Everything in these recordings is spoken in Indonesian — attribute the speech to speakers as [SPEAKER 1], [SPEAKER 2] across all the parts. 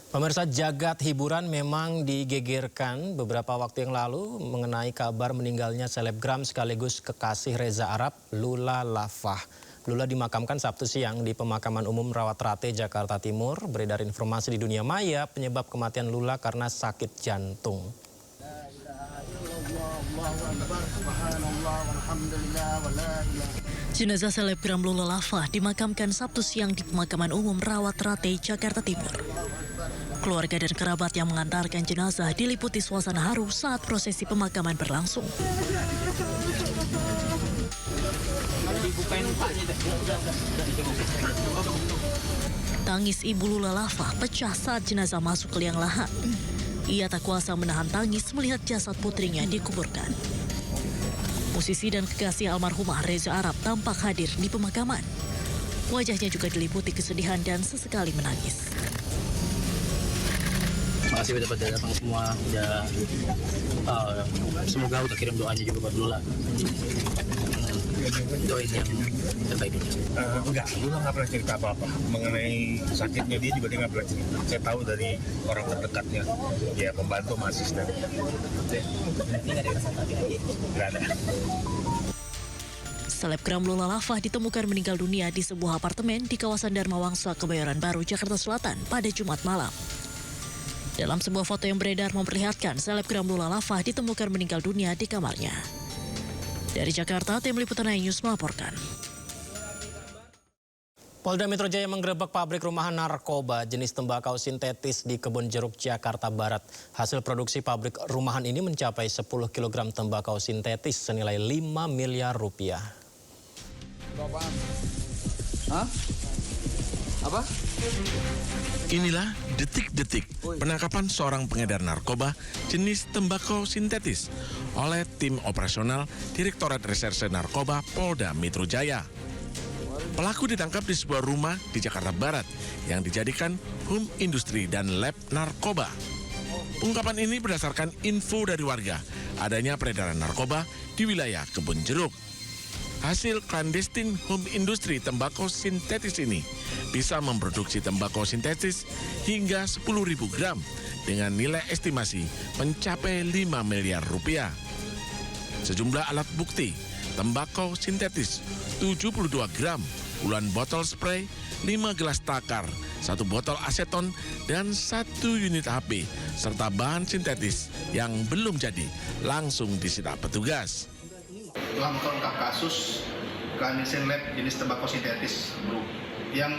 [SPEAKER 1] Pemirsa, jagat hiburan memang digegerkan beberapa waktu yang lalu mengenai kabar meninggalnya selebgram sekaligus kekasih Reza Arab, Lula Lafah. Lula dimakamkan Sabtu siang di Pemakaman Umum Rawat-Rate, Jakarta Timur. Beredar informasi di dunia maya penyebab kematian Lula karena sakit jantung.
[SPEAKER 2] Jenazah selebgram Lula Lafah dimakamkan Sabtu siang di Pemakaman Umum Rawat-Rate, Jakarta Timur. Keluarga dan kerabat yang mengantarkan jenazah diliputi suasana haru saat prosesi pemakaman berlangsung. Tangis ibu Lula Lafah pecah saat jenazah masuk ke liang lahat. Ia tak kuasa menahan tangis melihat jasad putrinya dikuburkan. Musisi dan kekasih almarhumah Reza Arab tampak hadir di pemakaman. Wajahnya juga diliputi kesedihan dan sesekali menangis.
[SPEAKER 3] Terima kasih udah pada datang semua. Semoga udah kirim doanya juga buat Lula. Doain yang terbaik.
[SPEAKER 4] Enggak, Lula nggak pernah cerita apa-apa mengenai sakitnya. Dia juga nggak pernah cerita. Saya tahu dari orang terdekatnya, ya pembantu sama asisten. Nggak ada.
[SPEAKER 2] Selebgram Lula Lafah ditemukan meninggal dunia di sebuah apartemen di kawasan Dharma Wangsa, Kebayoran Baru, Jakarta Selatan pada Jumat malam. Dalam sebuah foto yang beredar memperlihatkan selebgram Lula Lafah ditemukan meninggal dunia di kamarnya. Dari Jakarta, tim liputan iNews melaporkan.
[SPEAKER 1] Polda Metro Jaya menggerebek pabrik rumahan narkoba jenis tembakau sintetis di Kebon Jeruk, Jakarta Barat. Hasil produksi pabrik rumahan ini mencapai 10 kg tembakau sintetis senilai 5 miliar rupiah.
[SPEAKER 5] Hah? Apa?
[SPEAKER 6] Inilah detik-detik penangkapan seorang pengedar narkoba jenis tembakau sintetis oleh tim operasional Direktorat Reserse Narkoba Polda Metro Jaya. Pelaku ditangkap di sebuah rumah di Jakarta Barat yang dijadikan home industri dan lab narkoba. Pengungkapan ini berdasarkan info dari warga adanya peredaran narkoba di wilayah Kebon Jeruk. Hasil clandestine home industri tembakau sintetis ini bisa memproduksi tembakau sintetis hingga 10.000 gram dengan nilai estimasi mencapai 5 miliar rupiah. Sejumlah alat bukti tembakau sintetis 72 gram, puluhan botol spray, 5 gelas takar, 1 botol aseton, dan 1 unit HP, serta bahan sintetis yang belum jadi langsung disita petugas.
[SPEAKER 7] Telah mengungkap kasus clandestine lab jenis tembakau sintetis yang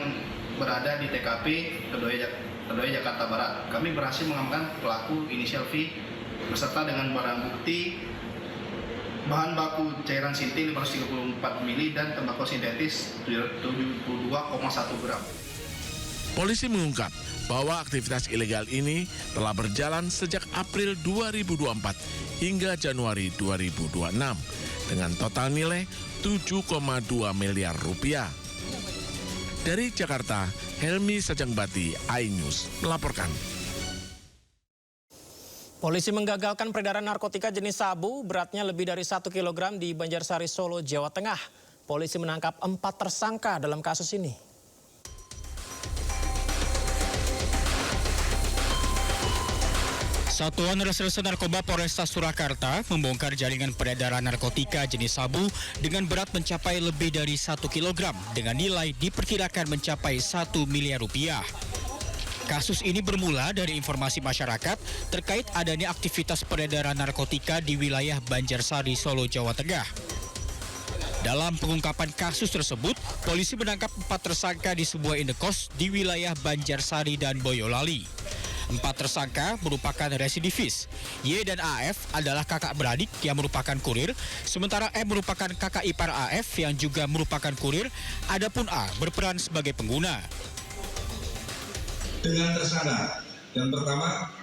[SPEAKER 7] berada di TKP Kedoya, Jakarta Barat. Kami berhasil mengamankan pelaku inisial V beserta dengan barang bukti bahan baku cairan sinti 534 mili dan tembakau sintetis 72,1 gram.
[SPEAKER 6] Polisi mengungkap bahwa aktivitas ilegal ini telah berjalan sejak April 2024 hingga Januari 2026 dengan total nilai 7,2 miliar rupiah. Dari Jakarta, Helmi Sajangbati, iNews melaporkan.
[SPEAKER 1] Polisi menggagalkan peredaran narkotika jenis sabu beratnya lebih dari 1 kg di Banjarsari, Solo, Jawa Tengah. Polisi menangkap 4 tersangka dalam kasus ini.
[SPEAKER 8] Satuan Reserse Narkoba Polresta Surakarta membongkar jaringan peredaran narkotika jenis sabu dengan berat mencapai lebih dari 1 kg dengan nilai diperkirakan mencapai 1 miliar rupiah. Kasus ini bermula dari informasi masyarakat terkait adanya aktivitas peredaran narkotika di wilayah Banjarsari, Solo, Jawa Tengah. Dalam pengungkapan kasus tersebut, polisi menangkap 4 tersangka di sebuah indekos di wilayah Banjarsari dan Boyolali. 4 tersangka merupakan residivis. Y dan AF adalah kakak beradik yang merupakan kurir, sementara M merupakan kakak ipar AF yang juga merupakan kurir, adapun A berperan sebagai pengguna.
[SPEAKER 9] Dengan tersangka yang pertama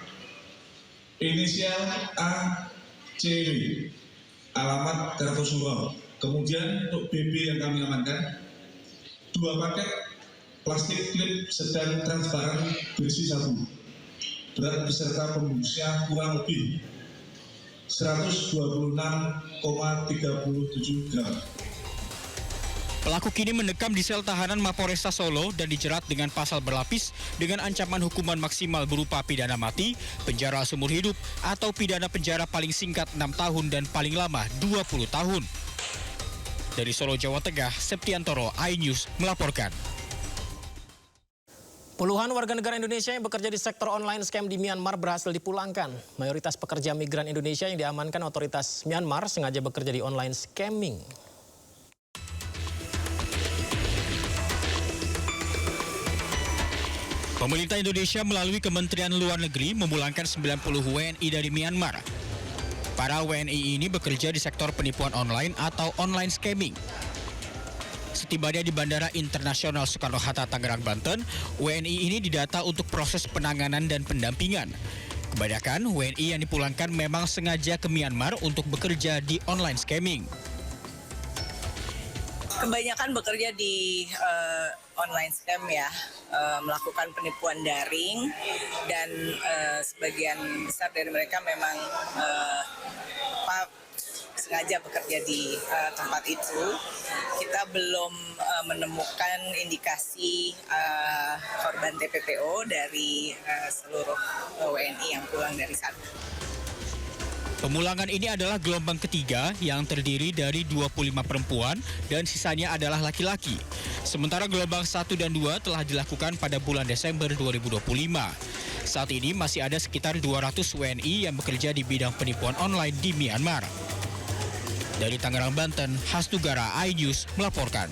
[SPEAKER 9] inisial A C alamat Kartosuro, kemudian untuk BB yang kami amankan 2 paket plastik klip sedang transparan berisi sabu berat beserta pembungkusnya kurang lebih 126,37 gram.
[SPEAKER 8] Pelaku kini mendekam di sel tahanan Mapolresta Solo dan dijerat dengan pasal berlapis dengan ancaman hukuman maksimal berupa pidana mati, penjara seumur hidup, atau pidana penjara paling singkat 6 tahun dan paling lama 20 tahun. Dari Solo, Jawa Tengah, Septiantoro, iNews melaporkan.
[SPEAKER 1] Puluhan warga negara Indonesia yang bekerja di sektor online scam di Myanmar berhasil dipulangkan. Mayoritas pekerja migran Indonesia yang diamankan otoritas Myanmar sengaja bekerja di online scamming.
[SPEAKER 8] Pemerintah Indonesia melalui Kementerian Luar Negeri memulangkan 90 WNI dari Myanmar. Para WNI ini bekerja di sektor penipuan online atau online scamming. Setibanya di Bandara Internasional Soekarno-Hatta, Tangerang, Banten, WNI ini didata untuk proses penanganan dan pendampingan. Kebanyakan WNI yang dipulangkan memang sengaja ke Myanmar untuk bekerja di online scamming.
[SPEAKER 10] Kebanyakan bekerja di online scam ya, melakukan penipuan daring dan sebagian besar dari mereka memang sengaja bekerja di tempat itu. Kita belum menemukan indikasi korban TPPO dari seluruh WNI yang pulang dari sana.
[SPEAKER 8] Pemulangan ini adalah gelombang ketiga yang terdiri dari 25 perempuan dan sisanya adalah laki-laki. Sementara gelombang 1 dan 2 telah dilakukan pada bulan Desember 2025. Saat ini masih ada sekitar 200 WNI yang bekerja di bidang penipuan online di Myanmar. Dari Tangerang, Banten, Hasnugara, iNews melaporkan.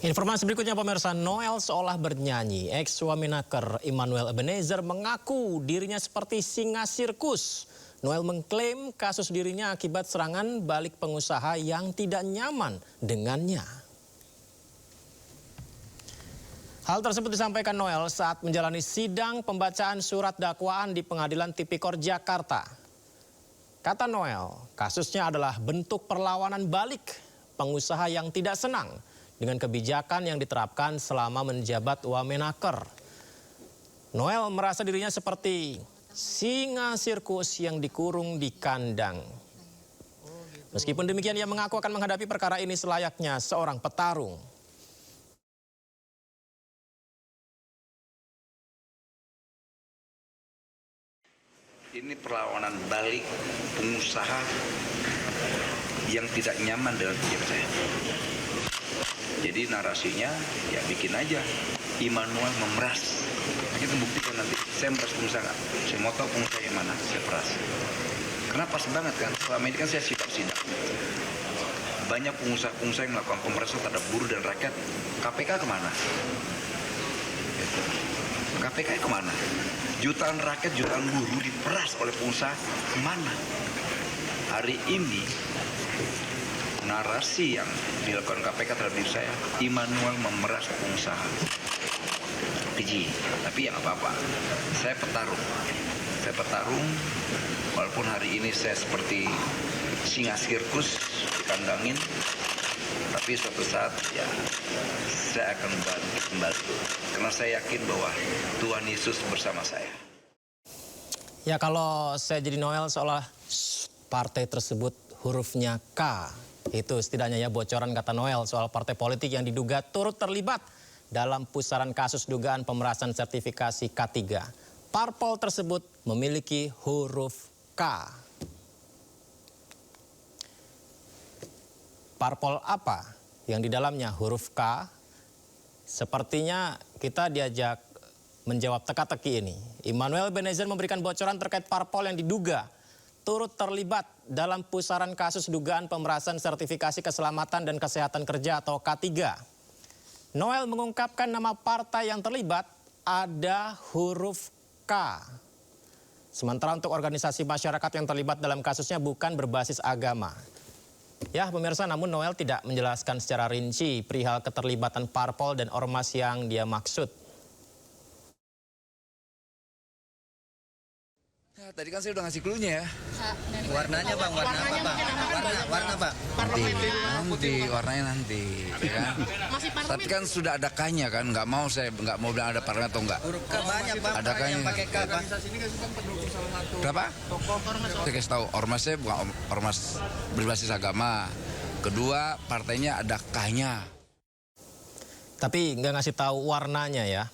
[SPEAKER 1] Informasi berikutnya pemirsa, Noel seolah bernyanyi. Ex-suami naker Immanuel Ebenezer mengaku dirinya seperti singa sirkus. Noel mengklaim kasus dirinya akibat serangan balik pengusaha yang tidak nyaman dengannya. Hal tersebut disampaikan Noel saat menjalani sidang pembacaan surat dakwaan di Pengadilan Tipikor Jakarta. Kata Noel, kasusnya adalah bentuk perlawanan balik pengusaha yang tidak senang dengan kebijakan yang diterapkan selama menjabat Wamenaker. Noel merasa dirinya seperti singa sirkus yang dikurung di kandang. Meskipun demikian, ia mengaku akan menghadapi perkara ini selayaknya seorang petarung.
[SPEAKER 11] Ini perlawanan balik pengusaha yang tidak nyaman dengan kebijakan saya. Jadi narasinya ya bikin aja Immanuel memeras. Kita buktikan nanti. Saya memeras pengusaha nggak? Saya mau tahu pengusaha yang mana saya peras. Karena pas banget kan. Selama ini kan saya sidak. Banyak pengusaha-pengusaha yang melakukan pemerasan terhadap buruh dan rakyat. KPK kemana? KPK kemana? Jutaan rakyat, jutaan buruh diperas oleh pengusaha kemana? Hari ini narasi yang dilakukan KPK terhadap diri saya, Immanuel memeras pengusaha. Keji, tapi ya nggak apa-apa. Saya petarung, walaupun hari ini saya seperti singa sirkus dikandangin, tapi suatu saat ya saya akan bangkit kembali. Karena saya yakin bahwa Tuhan Yesus bersama saya.
[SPEAKER 1] Ya, kalau saya jadi Noel seolah partai tersebut hurufnya K. Itu setidaknya ya bocoran kata Noel soal partai politik yang diduga turut terlibat dalam pusaran kasus dugaan pemerasan sertifikasi K3. Parpol tersebut memiliki huruf K. Parpol apa yang di dalamnya huruf K? Sepertinya kita diajak menjawab teka-teki ini. Immanuel Ebenezer memberikan bocoran terkait parpol yang diduga turut terlibat dalam pusaran kasus dugaan pemerasan sertifikasi keselamatan dan kesehatan kerja atau K3. Noel mengungkapkan nama partai yang terlibat ada huruf K. Sementara untuk organisasi masyarakat yang terlibat dalam kasusnya bukan berbasis agama. Ya pemirsa, namun Noel tidak menjelaskan secara rinci perihal keterlibatan parpol dan ormas yang dia maksud.
[SPEAKER 5] Ya, tadi kan saya udah ngasih clue-nya ya.
[SPEAKER 12] Warnanya Bang, warna apa Bang? Warna Pak.
[SPEAKER 5] Nanti warnanya nanti. Ya kan? Tapi kan sudah ada K-nya kan, nggak mau bilang ada partai atau enggak.
[SPEAKER 12] Huruf K banyak Bang.
[SPEAKER 5] Ada K-nya.
[SPEAKER 12] Pakai K Bang.
[SPEAKER 5] Berapa? Saya kasih tahu, ormasnya bukan ormas berbasis agama. Kedua, partainya ada K-nya.
[SPEAKER 1] Tapi nggak ngasih tahu warnanya ya.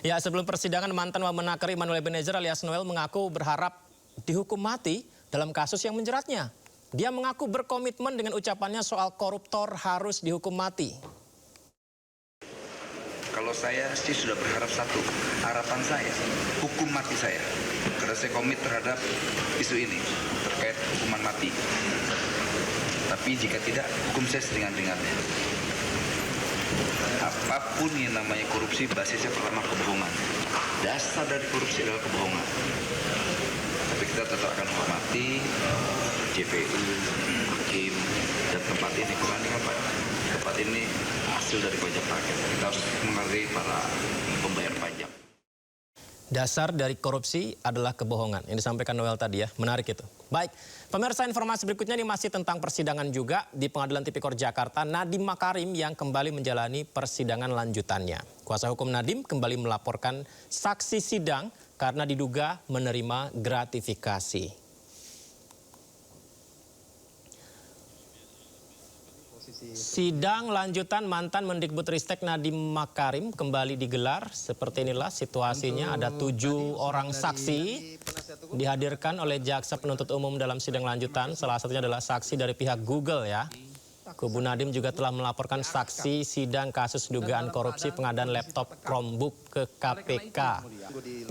[SPEAKER 1] Ya, sebelum persidangan, mantan Wamenaker Emmanuel Ebenezer alias Noel mengaku berharap dihukum mati dalam kasus yang menjeratnya. Dia mengaku berkomitmen dengan ucapannya soal koruptor harus dihukum mati.
[SPEAKER 11] Kalau saya sih sudah berharap satu, harapan saya, hukum mati saya. Karena saya komit terhadap isu ini, terkait hukuman mati. Tapi jika tidak, hukum saya seringan-ringannya. Apapun yang namanya korupsi, basisnya pertama kebohongan. Dasar dari korupsi adalah kebohongan. Tapi kita tetap akan hormati JPU, hakim, dan tempat ini. Karena ini apa? Tempat ini hasil dari pajak rakyat. Kita harus menghargai para pembayar pajak.
[SPEAKER 1] Dasar dari korupsi adalah kebohongan. Yang disampaikan Noel tadi ya, menarik itu. Baik, pemirsa, informasi berikutnya ini masih tentang persidangan juga di Pengadilan Tipikor Jakarta. Nadiem Makarim yang kembali menjalani persidangan lanjutannya. Kuasa hukum Nadiem kembali melaporkan saksi sidang karena diduga menerima gratifikasi. Sidang lanjutan mantan Mendikbudristek Nadiem Makarim kembali digelar. Seperti inilah situasinya. Ada 7 orang saksi dihadirkan oleh jaksa penuntut umum dalam sidang lanjutan. Salah satunya adalah saksi dari pihak Google ya. Kubu Nadiem juga telah melaporkan saksi sidang kasus dugaan korupsi pengadaan laptop Chromebook ke KPK.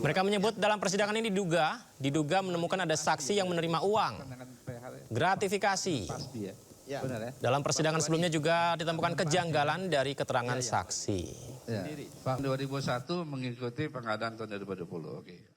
[SPEAKER 1] Mereka menyebut dalam persidangan ini diduga menemukan ada saksi yang menerima uang gratifikasi. Dalam persidangan sebelumnya juga ditemukan kejanggalan dari keterangan saksi.
[SPEAKER 13] 2001 mengikuti pengadaan tahun 2020. Oke.